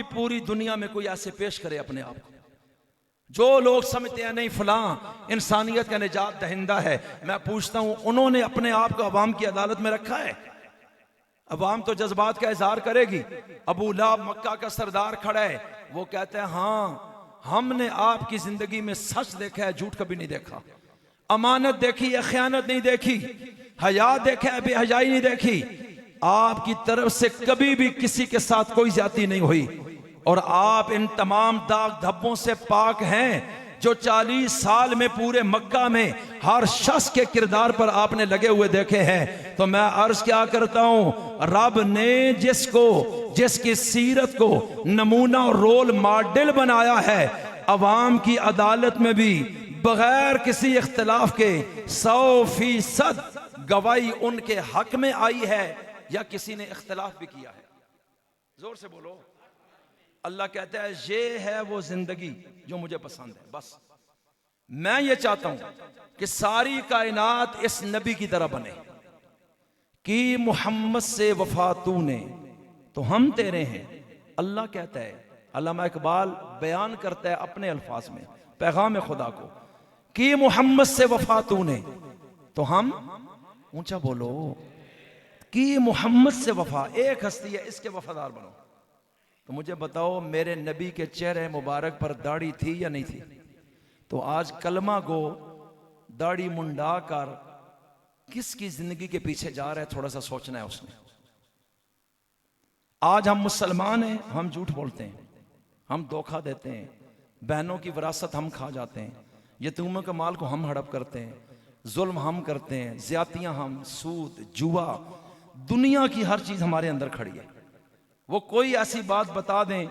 भी पूरी दुनिया में कोई ऐसे पेश करे अपने आप को, जो लोग समझते हैं नहीं फलां इंसानियत का निजात दहिंदा है, मैं पूछता हूं उन्होंने अपने आप को अवाम की अदालत में रखा है? अवाम तो जज्बात का इजहार करेगी। अबू लहब मक्का का सरदार खड़ा है, वो कहते हैं हाँ हमने आपकी जिंदगी में सच देखा है, झूठ कभी नहीं देखा, अमानत देखी है, खयानत नहीं देखी, हया देखा है, बेहयाई नहीं देखी, आपकी तरफ से कभी भी किसी के साथ कोई ज्यादती नहीं हुई, और आप इन तमाम दाग धब्बों से पाक हैं जो 40 साल में पूरे मक्का में हर शख्स के किरदार पर आपने लगे हुए देखे हैं। तो मैं अर्ज क्या करता हूं, रब ने जिसकी सीरत को नमूना और रोल मॉडल बनाया है, अवाम की अदालत में भी बगैर किसी इख्तिलाफ के 100% गवाही उनके हक में आई है, या किसी ने इख्तिलाफ भी किया है? जोर से बोलो। अल्लाह कहता है ये है वो जिंदगी जो मुझे पसंद है। बस मैं ये चाहता हूं कि सारी कायनात इस नबी की तरह बने कि मोहम्मद से वफा तूने तो हम तेरे हैं। अल्लाह कहता है, अल्लामा इकबाल बयान करता है अपने अल्फाज में पैगाम खुदा को कि मोहम्मद से वफा तूने तो हम, ऊंचा बोलो, कि मोहम्मद से वफा, एक हस्ती है इसके वफादार बनो। तो मुझे बताओ मेरे नबी के चेहरे मुबारक पर दाढ़ी थी या नहीं थी? तो आज कलमा गो दाढ़ी मुंडा कर किसकी जिंदगी के पीछे जा रहा है, थोड़ा सा सोचना है उसने। आज हम मुसलमान हैं, हम झूठ बोलते हैं, हम धोखा देते हैं, बहनों की विरासत हम खा जाते हैं, यतीमों के माल को हम हड़प करते हैं, जुल्म हम करते हैं, ज्यादतियां हम, सूद, जुआ, दुनिया की हर चीज हमारे अंदर खड़ी है। वो कोई ऐसी बात बता दें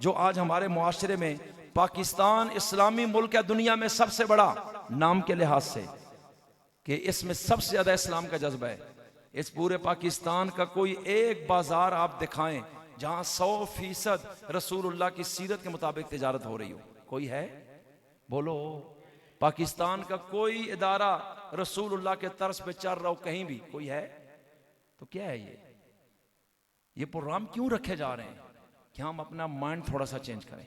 जो आज हमारे मुआशरे में, पाकिस्तान इस्लामी मुल्क है दुनिया में सबसे बड़ा नाम के लिहाज से, कि इसमें सबसे ज्यादा इस्लाम का जज्बा है। इस पूरे पाकिस्तान का कोई एक बाजार आप दिखाएं जहां 100% रसूलुल्लाह की सीरत के मुताबिक तिजारत हो रही हो? कोई है? बोलो। पाकिस्तान का कोई इदारा रसूलुल्लाह के तर्ज पे चल रहा हो कहीं भी? कोई है? तो क्या है ये प्रोग्राम क्यों रखे जा रहे हैं? कि हम अपना माइंड थोड़ा सा चेंज करें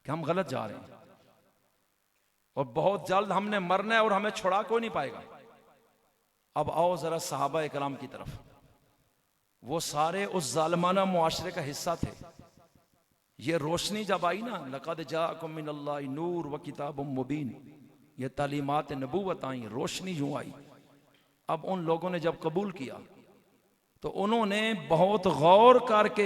कि हम गलत जा रहे हैं, और बहुत जल्द हमने मरना है और हमें छुड़ा कोई नहीं पाएगा। अब आओ जरा सहाबा इकराम की तरफ। वो सारे उस जालिमाना मुआशरे का हिस्सा थे। ये रोशनी जब आई ना, लक़द जाअकुम मिनल्लाहि नूर व किताबुम मुबीन, ये तालीमात नबूवत आई, रोशनी यूं आई। अब उन लोगों ने जब कबूल किया तो उन्होंने बहुत गौर करके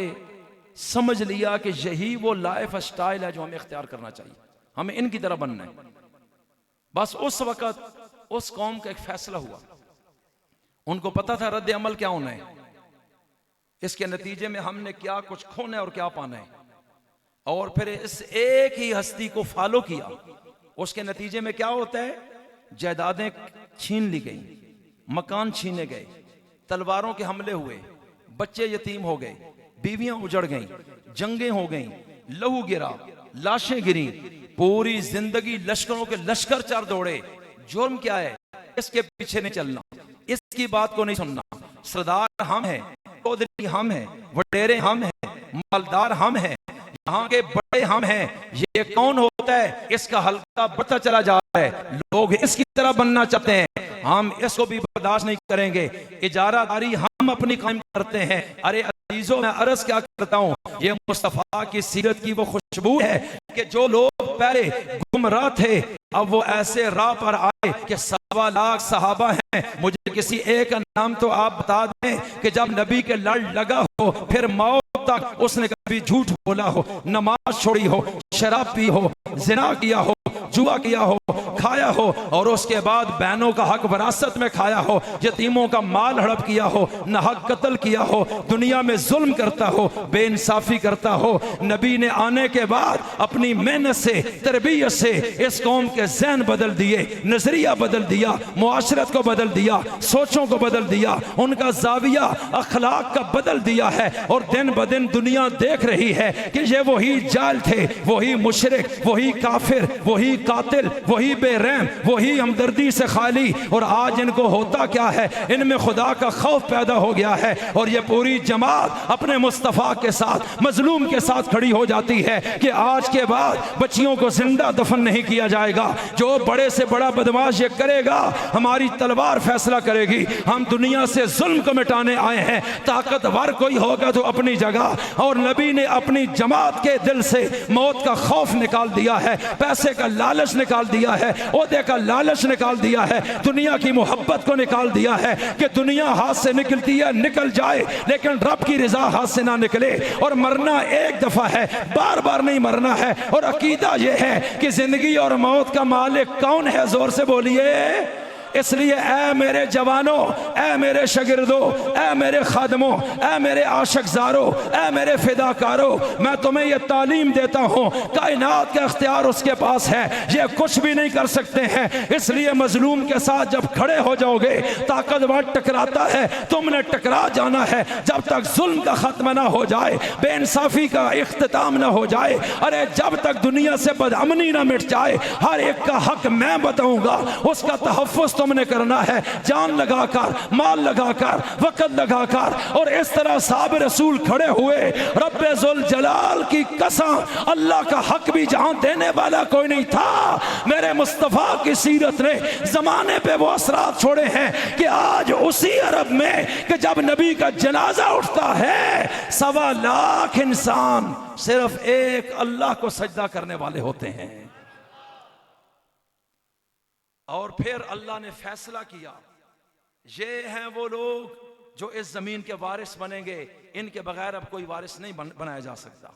समझ लिया कि यही वो लाइफ स्टाइल है जो हमें इख्तियार करना चाहिए, हमें इनकी तरह बनना है। बस उस वक्त उस कौम का एक फैसला हुआ, उनको पता था रद्द अमल क्या होना है, इसके नतीजे में हमने क्या कुछ खोना है और क्या पाना है, और फिर इस एक ही हस्ती को फॉलो किया। उसके नतीजे में क्या होता है? जायदादें छीन ली गई, मकान छीने गए, तलवारों के हमले हुए, बच्चे यतीम हो गए, बीवियां उजड़ गईं, जंगें हो गईं, लहू गिरा, लाशें गिरी, पूरी जिंदगी लश्करों के लश्कर चार दौड़े। जुर्म क्या है? इसके पीछे नहीं चलना, इसकी बात को नहीं सुनना। सरदार हम हैं, चौधरी हम हैं, वडेरे हम हैं, मालदार हम हैं, यहाँ के बड़े हम हैं। ये कौन होता है? इसका हल्का बढ़ता चला जा रहा है, लोग इसकी तरह बनना चाहते हैं, हम इसको भी बर्दाश्त नहीं करेंगे। इजारादारी हम अपनी कायम करते हैं। अरे अजीजों, मैं अर्ज क्या करता हूँ, ये मुस्तफा की सीरत की वो खुशबू है कि जो लोग पहले गुमराह थे अब वो ऐसे राह पर आए कि 1.25 लाख सहाबा हैं। मुझे किसी एक नाम तो आप बता दें कि जब नबी के लड़ लगा हो, फिर मौत तक उसने कभी झूठ बोला हो, नमाज छोड़ी हो, शराब पी हो, जिना किया हो, जुआ किया हो, खाया हो, और उसके बाद बहनों का हक विरासत में खाया हो, यतीमों का माल हड़प किया हो, नाहक कत्ल किया हो, दुनिया में जुल्म करता हो, बेइंसाफी करता हो। नबी ने आने के बाद अपनी मेहनत से, तरबियत से इस कौम के ज़हन बदल दिए, नजरिया बदल दिया, मुआशरत को बदल दिया, सोचों को बदल दिया, उनका जाविया अखलाक का बदल दिया है। और दिन ब दिन दुनिया देख रही है कि ये वही जाल थे, वही मुशरिक, वही काफिर, वही कातिल, वही बेरहम, वही हमदर्दी से खाली। और आज इनको होता क्या है, इनमें खुदा का खौफ पैदा हो गया है और ये पूरी जमात अपने मुस्तफ़ा के साथ, मजलूम के साथ खड़ी हो जाती है कि आज के बाद बच्चियों को जिंदा दफन नहीं किया जाएगा। जो बड़े से बड़ा बदमाश ये करेगा, हमारी तलवार फैसला करेगी। हम दुनिया से जुल्म को मिटाने आए हैं। ताकतवर कोई होगा तो अपनी जगह, और नबी ने अपनी जमात के दिल से मौत का खौफ निकाल दिया है, पैसे का लालच निकाल दिया है, ओहदे का लालच निकाल दिया है, दुनिया की मोहब्बत को निकाल दिया है कि दुनिया हाथ से निकलती है निकल जाए, लेकिन रब की रजा हाथ से ना निकले। और मरना एक दफा है, बार बार नहीं मरना है। और अकीदा यह है कि जिंदगी और मौत का मालिक कौन है, जोर से बोलिए। इसलिए ऐ मेरे जवानों, ऐ मेरे शागिर्दों, ऐ मेरे खादमों, ऐ मेरे आशिकजारों, ऐ मेरे फिदाकारों, मैं तुम्हें यह तालीम देता हूँ, कायनात का इख्तियार उसके पास है, ये कुछ भी नहीं कर सकते हैं। इसलिए मजलूम के साथ जब खड़े हो जाओगे, ताकतवर टकराता है, तुमने टकरा जाना है। जब तक जुल्म का खत्म ना हो जाए, बेइंसाफी का इख्तिताम ना हो जाए, अरे जब तक दुनिया से बदअमनी ना मिट जाए, हर एक का हक मैं बताऊंगा, उसका तहफ़्फ़ुज़ तुमने करना है, जान लगाकर, माल लगाकर, वक़्त लगाकर। और इस तरह साहब रसूल खड़े हुए, रब्बे जुल जलाल की कसम, अल्लाह का हक भी जहां देने वाला कोई नहीं था, मेरे मुस्तफ़ा की सीरत ने जमाने पे वो असरात छोड़े हैं कि आज उसी अरब में कि जब नबी का जनाजा उठता है, 1.25 लाख इंसान सिर्फ एक अल्लाह को सजदा करने वाले होते हैं। और फिर अल्लाह ने फैसला किया, ये हैं वो लोग जो इस जमीन के वारिस बनेंगे, इनके बगैर अब कोई वारिस नहीं बनाया जा सकता।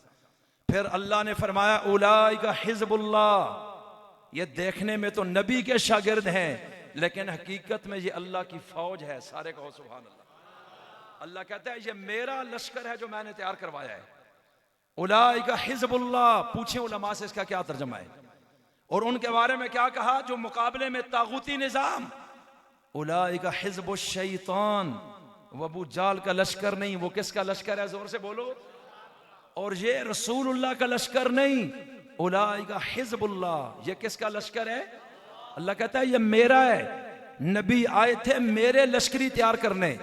फिर अल्लाह ने फरमाया उलाइका हिज़्बुल्लाह, ये देखने में तो नबी के शागिर्द हैं, लेकिन हकीकत में ये अल्लाह की फौज है। सारे कहो सुभान अल्लाह। अल्लाह कहता है ये मेरा लश्कर है जो मैंने तैयार करवाया है। उलाइका हिज़्बुल्लाह, पूछे उलमा से इसका क्या तर्जुमा है। और उनके बारे में क्या कहा, जो मुकाबले में तागूती निजाम, उलाइका हिज़्बुश शैतान, वो अबू जाल का लश्कर नहीं, वो किसका लश्कर है, जोर से बोलो। और ये रसूलुल्लाह का लश्कर नहीं, उलाइका हिज़्बुल्लाह, ये किसका लश्कर है। अल्लाह कहता है ये मेरा है। नबी आए थे मेरे लश्करी तैयार करने,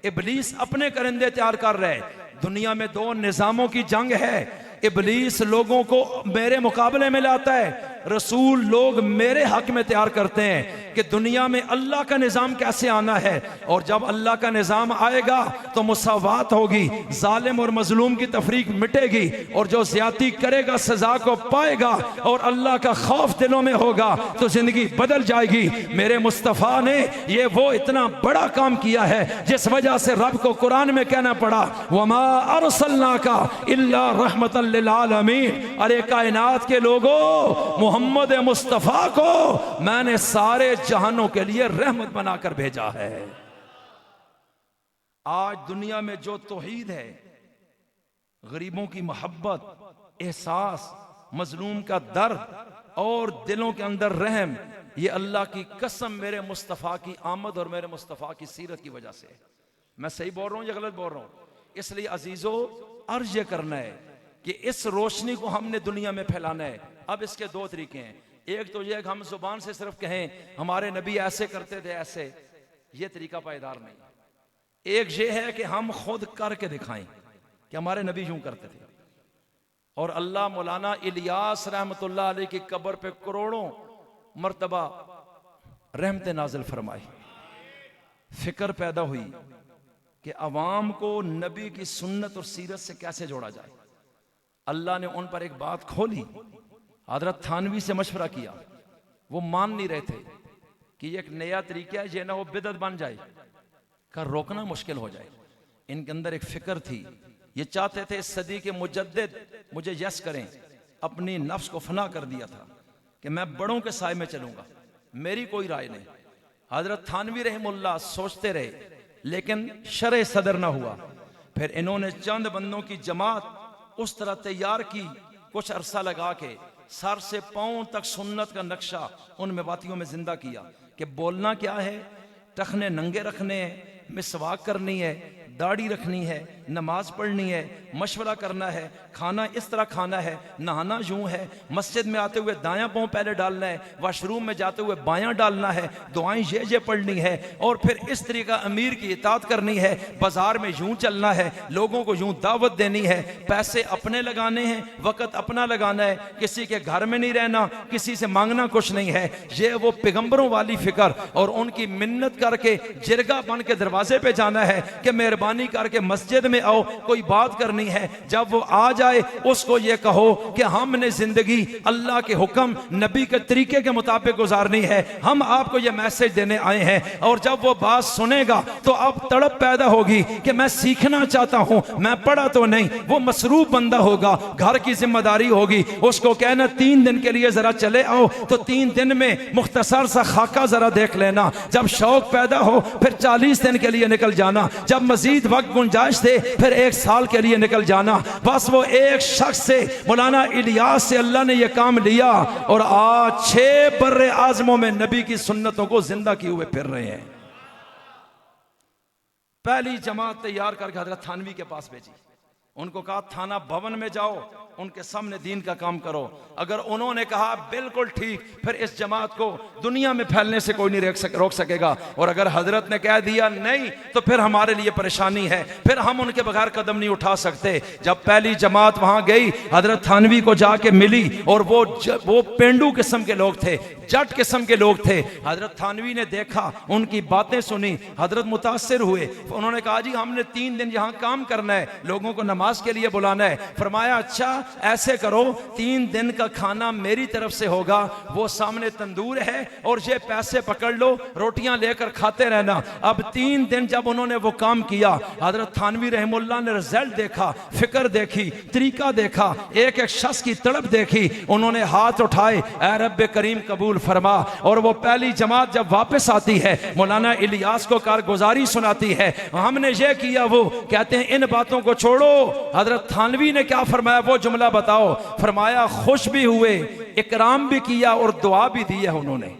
इब्लीस अपने परिंदे तैयार कर रहे। दुनिया में 2 निजामों की जंग है, इब्लीस लोगों को मेरे मुकाबले में लाता है, रसूल लोग मेरे हक में तैयार करते हैं कि दुनिया में अल्लाह का निज़ाम कैसे आना है। और जब अल्लाह का निज़ाम आएगा तो मुसावात होगी, जालिम और मजलूम की तफरीक मिटेगी, और जो ज़्यादती करेगा सजा को पाएगा, और अल्लाह का खौफ दिलों में होगा तो जिंदगी बदल जाएगी। मेरे मुस्तफ़ा ने ये वो इतना बड़ा काम किया है जिस वजह से रब को कुरान में कहना पड़ा, वमा अरसलनाका इल्ला रहमतल लिल आलमीन। अरे कायनात के लोगों, मोहम्मद मुस्तफ़ा को मैंने सारे जहानों के लिए रहमत बनाकर भेजा है। आज दुनिया में जो तौहीद है, गरीबों की मोहब्बत, एहसास, मजलूम का दर्द और दिलों के अंदर रहम, ये अल्लाह की कसम मेरे मुस्तफ़ा की आमद और मेरे मुस्तफ़ा की सीरत की वजह से। मैं सही बोल रहा हूँ या गलत बोल रहा हूँ। इसलिए अजीजों, अर्ज ये करना है कि इस रोशनी को हमने दुनिया में फैलाना है। अब इसके 2 तरीके हैं। एक तो यह कि हम जुबान से सिर्फ कहें हमारे नबी ऐसे करते थे ऐसे, ये तरीका पायदार नहीं। एक ये है कि हम खुद करके दिखाएं कि हमारे नबी यूं करते थे। और अल्लाह मौलाना इलियास रहमतुल्लाह अलैह की कब्र पे करोड़ों मर्तबा रहमत नाजिल फरमाई। फिक्र पैदा हुई कि अवाम को नबी की सुन्नत और सीरत से कैसे जोड़ा जाए। अल्लाह ने उन पर एक बात खोली, हजरत थानवी से मशवरा किया, वो मान नहीं रहे थे कि ये एक नया तरीका है, ये ना वो बिदअत बन जाए, का रोकना मुश्किल हो जाए। इनके अंदर एक फिक्र थी, ये चाहते थे इस सदी के मुजद्दिद मुझे यस करें। अपनी नफ्स को फना कर दिया था कि मैं बड़ों के साए में चलूंगा, मेरी कोई राय नहीं। हजरत थानवी रहमुल्लाह सोचते रहे, लेकिन शरअ सदर ना हुआ। फिर इन्होंने चंद बंदों की जमात उस तरह तैयार की, कुछ अरसा लगा के सर से पांव तक सुन्नत का नक्शा उन मेवातियों में जिंदा किया कि बोलना क्या है, टखने नंगे रखने हैं, मिसवाक करनी है, दाढ़ी रखनी है, नमाज पढ़नी है, मशवरा करना है, खाना इस तरह खाना है, नहाना यूं है, मस्जिद में आते हुए दायां पाँव पहले डालना है, वाशरूम में जाते हुए बायां डालना है, दुआएं ये पढ़नी है, और फिर इस तरीका अमीर की इताअत करनी है, बाजार में यूं चलना है, लोगों को यूं दावत देनी है, पैसे अपने लगाने हैं, वक़्त अपना लगाना है, किसी के घर में नहीं रहना, किसी से मांगना कुछ नहीं है। ये वो पैगंबरों वाली फिक्र और उनकी मिन्नत करके जिरगा बन के दरवाजे पे जाना है कि मेहरबानी करके मस्जिद में आओ, कोई बात करनी है। जब वो आ जाए उसको ये कहो कि हमने जिंदगी अल्लाह के हुक्म नबी के तरीके के मुताबिक गुजारनी है, हम आपको ये मैसेज देने आए हैं। और जब वो बात सुनेगा तो अब तड़प पैदा होगी कि मैं सीखना चाहता हूं, मैं पढ़ा तो नहीं। वो मसरूफ बंदा होगा, घर की जिम्मेदारी होगी, उसको कहना 3 दिन के लिए जरा चले आओ, तो 3 दिन में मुख्तसर सा खाका जरा देख लेना। जब शौक पैदा हो फिर 40 दिन के लिए निकल जाना, जब मजीद वक्त गुंजाइश दे फिर 1 साल के लिए निकल जाना। बस वो एक शख्स से, मौलाना इलियास से अल्लाह ने यह काम लिया और आज 6 बर्रे आजमों में नबी की सुन्नतों को जिंदा किए हुए फिर रहे हैं। पहली जमात तैयार करके हजरत थानवी के पास भेजी, उनको कहा थाना भवन में जाओ, उनके सामने दीन का काम करो। अगर उन्होंने कहा बिल्कुल ठीक, फिर इस जमात को दुनिया में फैलने से कोई नहीं रोक सकेगा। और अगर हजरत ने कह दिया नहीं तो फिर हमारे लिए परेशानी है, फिर हम उनके बगैर कदम नहीं उठा सकते। जब पहली जमात वहां गई, हजरत थानवी को जाके मिली और वो पेंडू किस्म के लोग थे, जट किस्म के लोग थे। हजरत थानवी ने देखा, उनकी बातें सुनी, हजरत मुतासिर हुए। उन्होंने कहा जी हमने 3 दिन यहाँ काम करना है, लोगों को नमाज के लिए बुलाना है। फरमाया अच्छा ऐसे करो, 3 दिन का खाना मेरी तरफ से होगा, वो सामने तंदूर है और ये पैसे पकड़ लो, रोटियां लेकर खाते रहना। अब 3 दिन जब उन्होंने वो काम किया, हजरत थानवी रहमुल्लाह ने रिजल्ट देखा, फिक्र देखी, तरीका देखा, एक एक शख्स की तड़प देखी। उन्होंने हाथ उठाए, ऐ रब्बे करीम कबूल फरमा। और वो पहली जमात जब वापस आती है, मौलाना इलियास को कारगुजारी सुनाती है, हमने ये किया, वो कहते हैं इन बातों को छोड़ो। हजरत थानवी ने क्या फरमाया वो जुमला बताओ। फरमाया खुश भी हुए, इकराम भी किया और दुआ भी दी है उन्होंने।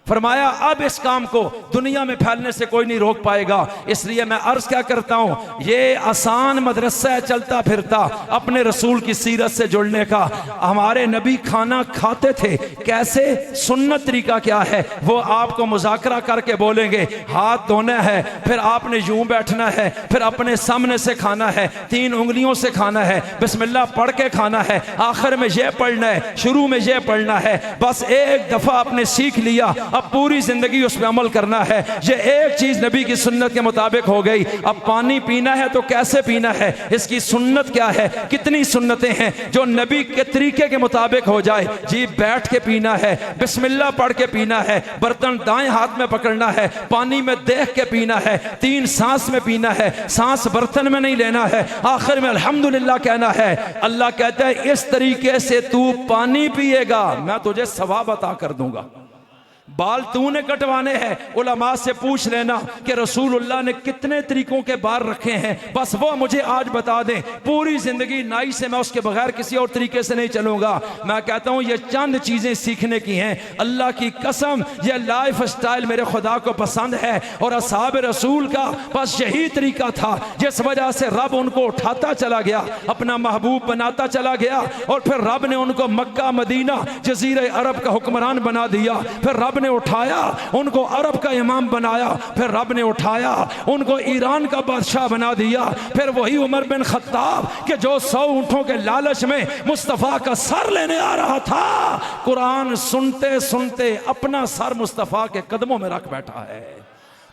फरमाया अब इस काम को दुनिया में फैलने से कोई नहीं रोक पाएगा। इसलिए मैं अर्ज क्या करता हूं, ये आसान मदरसा है चलता फिरता अपने रसूल की सीरत से जुड़ने का। हमारे नबी खाना खाते थे कैसे, सुन्नत तरीका क्या है वो आपको मुज़ाकरा करके बोलेंगे। हाथ धोना है, फिर आपने यूं बैठना है, फिर अपने सामने से खाना है, 3 उंगलियों से खाना है, बिस्मिल्लाह पढ़ के खाना है, आखिर में यह पढ़ना है, शुरू में यह पढ़ना है। बस एक दफा आपने सीख लिया, अब पूरी जिंदगी उस पर अमल करना है। ये एक चीज नबी की सुन्नत के मुताबिक हो गई। अब पानी पीना है तो कैसे पीना है, इसकी सुन्नत क्या है, कितनी सुन्नतें हैं जो नबी के तरीके के मुताबिक हो जाए। जी बैठ के पीना है, बिस्मिल्लाह पढ़ के पीना है, बर्तन दाएं हाथ में पकड़ना है, पानी में देख के पीना है, 3 सांस में पीना है, सांस बर्तन में नहीं लेना है, आखिर में अल्हम्दुलिल्लाह कहना है। अल्लाह कहता है इस तरीके से तू पानी पिएगा मैं तुझे सवाब अता कर दूंगा। बाल तूने कटवाने हैं, उलमा से पूछ लेना कि रसूलुल्लाह ने कितने तरीकों के बाल रखे हैं, बस वो मुझे आज बता दें। पूरी जिंदगी नाई से मैं उसके बगैर किसी और तरीके से नहीं चलूंगा। मैं कहता हूं ये चंद चीजें सीखने की हैं। अल्लाह की कसम ये लाइफ स्टाइल मेरे खुदा को पसंद है और असहाब रसूल का बस यही तरीका था जिस वजह से रब उनको उठाता चला गया, अपना महबूब बनाता चला गया। और फिर रब ने उनको मक्का मदीना जजीरे अरब का हुक्मरान बना दिया। फिर रब ने उठाया उनको अरब का इमाम बनाया, फिर रब ने उठाया उनको ईरान का बादशाह बना दिया। फिर वही उमर बिन खत्ताब कि जो 100 ऊंटों के लालच में मुस्तफ़ा का सर लेने आ रहा था, कुरान सुनते सुनते अपना सर मुस्तफ़ा के कदमों में रख बैठा है।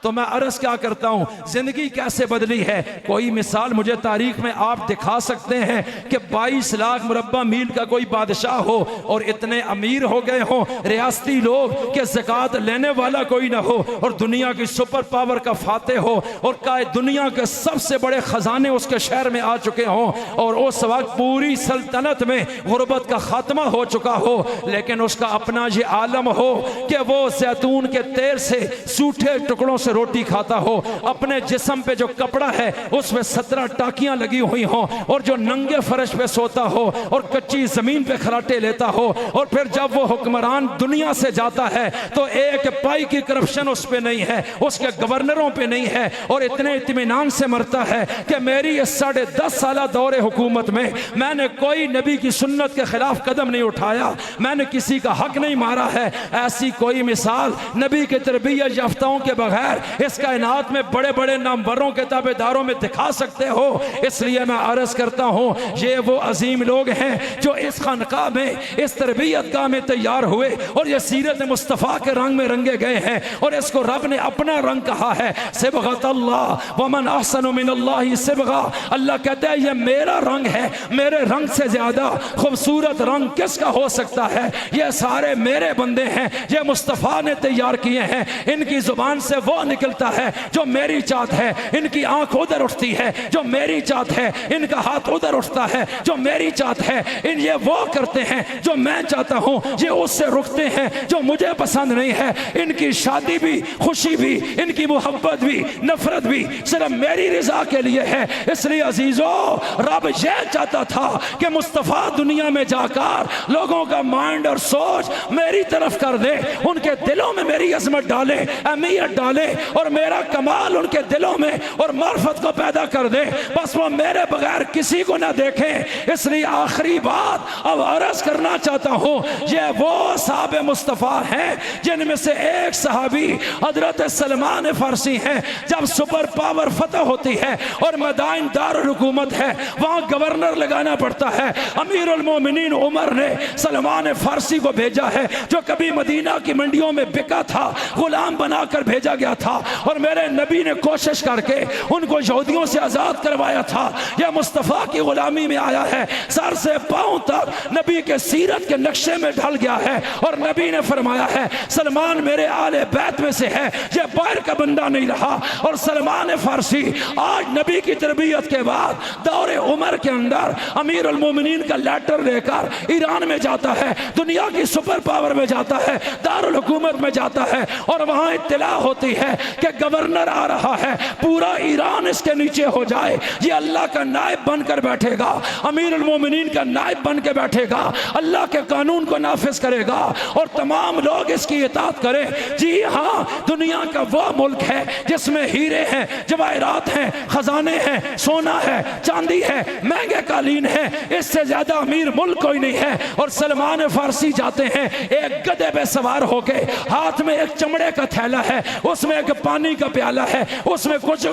तो मैं अर्ज क्या करता हूं, जिंदगी कैसे बदली है। कोई मिसाल मुझे तारीख में आप दिखा सकते हैं कि 22 लाख मुरब्बा मील का कोई बादशाह हो और इतने अमीर हो गए हो रियासती लोग कि ज़कात लेने वाला कोई ना हो और दुनिया की सुपर पावर का फाते हो और का दुनिया के सबसे बड़े खजाने उसके शहर में आ चुके हों और उस वक्त पूरी सल्तनत में गुर्बत का खात्मा हो चुका हो, लेकिन उसका अपना ये आलम हो कि वो जैतून के तेल से सूखे टुकड़ों से से रोटी खाता हो, अपने जिस्म पे जो कपड़ा है उसमें 17 टाकियां लगी हुई हो, और जो नंगे फर्श पे सोता हो और कच्ची जमीन पे खराटे लेता हो, और फिर जब वो हुक्मरान दुनिया से जाता है तो एक पाई की करप्शन उस पे नहीं है, उसके गवर्नरों पे नहीं है, और इतने इत्मीनान से मरता है कि मेरी इस 10.5 साल दौरे हुकूमत में मैंने कोई नबी की सुन्नत के खिलाफ कदम नहीं उठाया, मैंने किसी का हक नहीं मारा है। ऐसी कोई मिसाल नबी के तरबियत याफ्ताओं के बगैर इस कायनात में बड़े बड़े नामवरों के ताबेदारों में दिखा सकते हो। इसलिए मैं अर्ज करता हूँ, ये वो अजीम लोग हैं जो इस खानकाह में, इस तरबियत गाह में तैयार हुए और ये सीरत मुस्तफ़ा के रंग में रंगे गए हैं, और इसको रब ने अपना रंग कहा है। सिबगतल्लाह वमन अहसनु मिनल्लाहि सिबगा, अल्लाह कहता है ये मेरा रंग है, मेरे रंग से ज्यादा खूबसूरत रंग किसका हो सकता है। ये सारे मेरे बंदे हैं, ये मुस्तफ़ा ने तैयार किए हैं। इनकी जुबान से वो निकलता है जो मेरी चाहत है, इनकी आंख उधर उठती है जो मेरी चाहत है, इनका हाथ उधर उठता है जो मेरी चाहत है। इन ये वो करते हैं जो मैं चाहता हूँ, ये उससे रुकते हैं जो मुझे पसंद नहीं है। इनकी शादी भी, खुशी भी, इनकी मोहब्बत भी, नफरत भी सिर्फ मेरी रजा के लिए है। इसलिए अजीजों, रब यह चाहता था कि मुस्तफ़ा दुनिया में जाकर लोगों का माइंड और सोच मेरी तरफ कर दे, उनके दिलों में मेरी अजमत डाले, अहमियत डाले, और मेरा कमाल उनके दिलों में और मार्फत को पैदा कर दे। बस वो मेरे बगैर किसी को ना देखें। इसलिए आखिरी बात अब अर्ज करना चाहता हूँ, ये वो साहब मुस्तफ़ा हैं जिनमें से एक सहाबी हजरत सलमान फारसी हैं। जब सुपर पावर फतह होती है और मदाइन दारुल हुकूमत है, वहाँ गवर्नर लगाना पड़ता है। अमीरुल मोमिनीन उमर ने सलमान फारसी को भेजा है, जो कभी मदीना की मंडियों में बिका था, गुलाम बनाकर भेजा गया था, और मेरे नबी ने कोशिश करके उनको यहूदियों से आजाद करवाया था। यह मुस्तफ़ा की गुलामी में आया है, सर से पांव तक नबी के सीरत के नक्शे में ढल गया है, और नबी ने फरमाया है सलमान मेरे आले बैत में से है, यह बाहर का बंदा नहीं रहा। और सलमान फारसी आज नबी की तरबियत के बाद दौरे उमर के अंदर अमीरुल मोमिनीन का लेटर लेकर ईरान में जाता है, दुनिया की सुपर पावर में जाता है, दारुल हुकूमत में जाता है, और वहां इत्तला होती है कि गवर्नर आ रहा है, पूरा ईरान इसके नीचे हो जाए, ये अल्लाह का नायब बनकर बैठेगा, अमीरुल मोमिनीन का नायब बन के बैठेगा, अल्लाह के कानून को नाफिज करेगा, और तमाम लोग इसकी इताअत करें। जी हाँ, दुनिया का वो मुल्क है जिसमें हीरे हैं, जवाहरात हैं, खजाने हैं, सोना है, चांदी है, महंगे कालीन है, इससे ज्यादा अमीर मुल्क कोई नहीं है। और सलमान फारसी जाते हैं एक गधे पे सवार होके, हाथ में एक चमड़े का थैला है, उसमें एक पानी का प्याला है, उसमें कुछ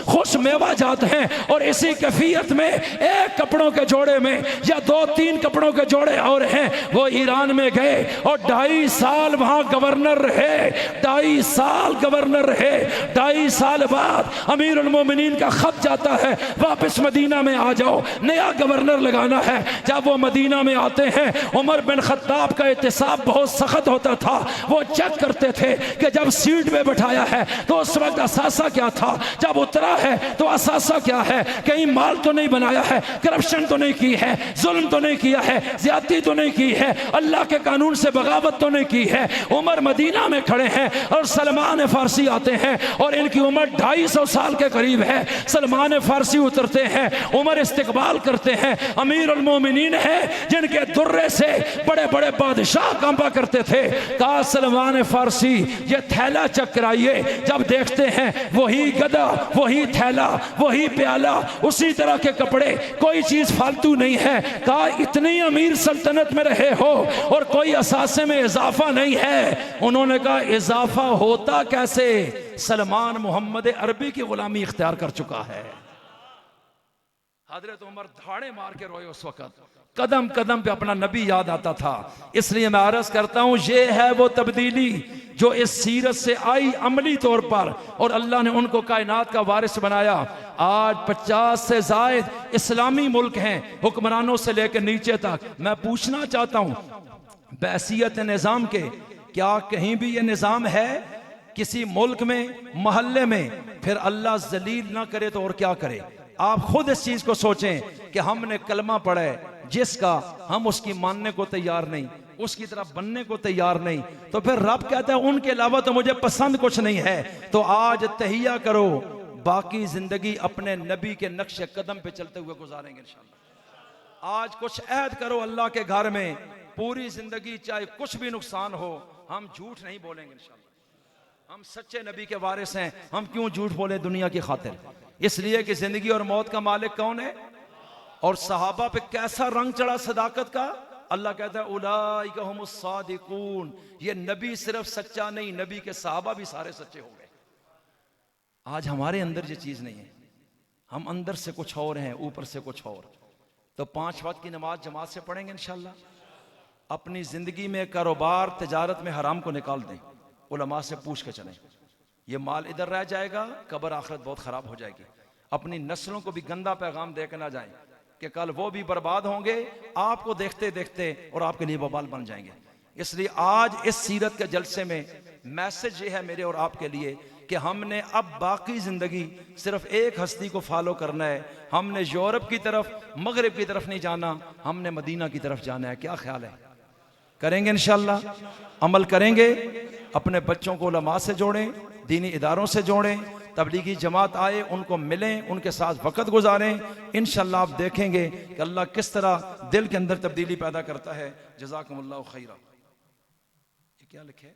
खुश मेवा जात हैं, और इसी कैफियत में एक कपड़ों के जोड़े में या 2-3 कपड़ों के जोड़े और हैं। वो ईरान में गए और 2.5 साल वहां गवर्नर रहे, 2.5 साल गवर्नर रहे। 2.5 साल बाद अमीरुल मोमिनीन का खत जाता है, वापस मदीना में आ जाओ, नया गवर्नर लगाना है। जब वो मदीना में आते हैं, उमर बिन खत्ताब का एहतिसाब बहुत सख्त होता था। वो चेक करते थे कि जब सीट पे बैठाया है तो उस वक्त असासा क्या था, जब उतरा है तो असासा क्या है, कहीं माल तो नहीं बनाया है, करप्शन तो नहीं की है, जुल्म तो नहीं किया है, ज्यादती तो नहीं की है, अल्लाह के कानून से बगावत तो नहीं की है। उमर मदीना में खड़े हैं और सलमान फारसी आते हैं, और इनकी उम्र 250 साल के करीब है। सलमान फारसी उतरते हैं, उमर इस्तिकबाल करते हैं। अमीरुल मोमिनीन है जिनके दुर्रे से बड़े बड़े बादशाह कंपा करते थे। कहा सलमान फारसी ये थैला चेक कराइए। जब देखते हैं वही गदा, वही थैला, वही प्याला, उसी तरह के कपड़े, कोई चीज फालतू नहीं है। कहा इतनी अमीर सल्तनत में रहे हो और कोई असासे में इजाफा नहीं है। उन्होंने कहा इजाफा होता कैसे, सलमान मोहम्मद अरबी की गुलामी इख्तियार कर चुका है। हजरत उमर धाड़े मार के रोए उस वक्त, कदम कदम पे अपना नबी याद आता था। इसलिए मैं अर्ज करता हूं, ये है वो तब्दीली जो इस सीरत से आई अमली तौर पर, और अल्लाह ने उनको कायनात का वारिस बनाया। आज 50 से जायद इस्लामी मुल्क हैं, हुक्मरानों से लेकर नीचे तक। मैं पूछना चाहता हूं, बैसियत निज़ाम के क्या कहीं भी ये निज़ाम है किसी मुल्क में, मोहल्ले में, फिर अल्लाह जलील ना करे तो और क्या करे। आप खुद इस चीज को सोचें कि हमने कलमा पढ़ा है जिसका हम उसकी मानने को तैयार नहीं, उसकी तरफ बनने को तैयार नहीं, तो फिर रब कहता है उनके अलावा तो मुझे पसंद कुछ नहीं है। तो आज तहिया करो, बाकी जिंदगी अपने नबी के नक्शे कदम पे चलते हुए गुजारेंगे इंशाअल्लाह। आज कुछ अहद करो अल्लाह के घर में, पूरी जिंदगी चाहे कुछ भी नुकसान हो, हम झूठ नहीं बोलेंगे इंशाअल्लाह। हम सच्चे नबी के वारिस हैं, हम क्यों झूठ बोले दुनिया की खातिर? इसलिए कि जिंदगी और मौत का मालिक कौन है? और सहाबा पे कैसा रंग चढ़ा सदाकत का। अल्लाह कहता है उलाइका हुमुस सादिकून, ये नबी सिर्फ सच्चा नहीं, नबी के सहाबा भी सारे सच्चे हो गए। आज हमारे अंदर ये चीज नहीं है, हम अंदर से कुछ और हैं, ऊपर से कुछ और। तो 5 वक्त की नमाज जमात से पढ़ेंगे इंशाअल्लाह। अपनी जिंदगी में कारोबार तिजारत में हराम को निकाल दें, उलमा से पूछ के चलें। ये माल इधर रह जाएगा, कब्र आखिरत बहुत खराब हो जाएगी। अपनी नस्लों को भी गंदा पैगाम दे के ना जाएं कि कल वो भी बर्बाद होंगे आपको देखते देखते और आपके लिए वबाल बन जाएंगे। इसलिए आज इस सीरत के जलसे में मैसेज ये है मेरे और आपके लिए कि हमने अब बाकी जिंदगी सिर्फ एक हस्ती को फॉलो करना है। हमने यूरोप की तरफ, मगरिब की तरफ नहीं जाना, हमने मदीना की तरफ जाना है। क्या ख्याल है? करेंगे इंशाअल्लाह, अमल करेंगे। अपने बच्चों को उलमा से जोड़ें, दीनी इदारों से जोड़ें, तबलीगी जमात आए उनको मिलें, उनके साथ वक़्त गुजारें। इंशाअल्लाह आप देखेंगे कि अल्लाह किस तरह दिल के अंदर तब्दीली पैदा करता है। जज़ाकुमुल्लाहु खैरा। ये क्या लिखे?